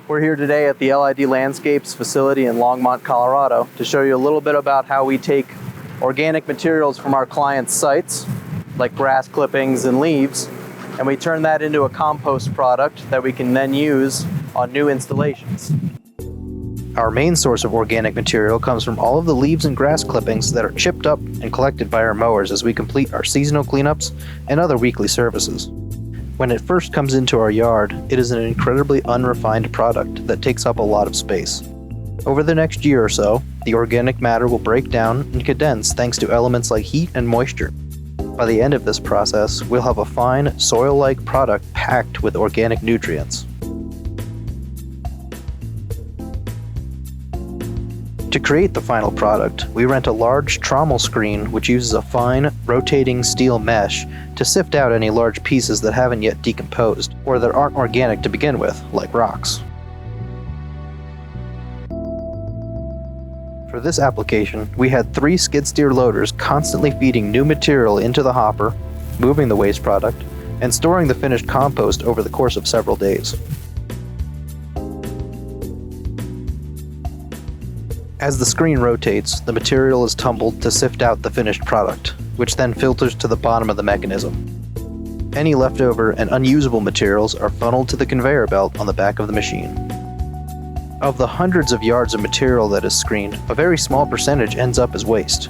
We're here today at the LID Landscapes facility in Longmont, Colorado to show you a little bit about how we take organic materials from our clients' sites, like grass clippings and leaves, and we turn that into a compost product that we can then use on new installations. Our main source of organic material comes from all of the leaves and grass clippings that are chipped up and collected by our mowers as we complete our seasonal cleanups and other weekly services. When it first comes into our yard, it is an incredibly unrefined product that takes up a lot of space. Over the next year or so, the organic matter will break down and condense thanks to elements like heat and moisture. By the end of this process, we'll have a fine, soil-like product packed with organic nutrients. To create the final product, we rent a large trommel screen which uses a fine, rotating steel mesh to sift out any large pieces that haven't yet decomposed, or that aren't organic to begin with, like rocks. For this application, we had 3 skid steer loaders constantly feeding new material into the hopper, moving the waste product, and storing the finished compost over the course of several days. As the screen rotates, the material is tumbled to sift out the finished product, which then filters to the bottom of the mechanism. Any leftover and unusable materials are funneled to the conveyor belt on the back of the machine. Of the hundreds of yards of material that is screened, a very small percentage ends up as waste.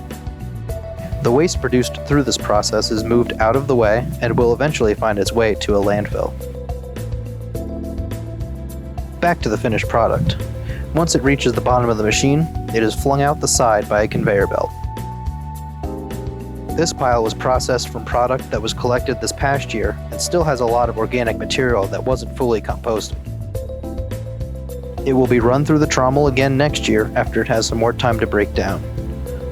The waste produced through this process is moved out of the way and will eventually find its way to a landfill. Back to the finished product. Once it reaches the bottom of the machine, it is flung out the side by a conveyor belt. This pile was processed from product that was collected this past year and still has a lot of organic material that wasn't fully composted. It will be run through the trommel again next year after it has some more time to break down.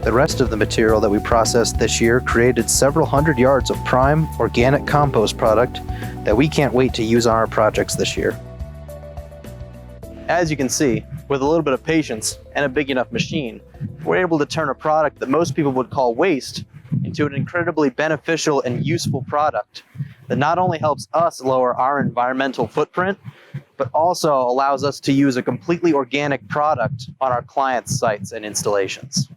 The rest of the material that we processed this year created several hundred yards of prime, organic compost product that we can't wait to use on our projects this year. As you can see, with a little bit of patience and a big enough machine, we're able to turn a product that most people would call waste into an incredibly beneficial and useful product that not only helps us lower our environmental footprint, but also allows us to use a completely organic product on our clients' sites and installations.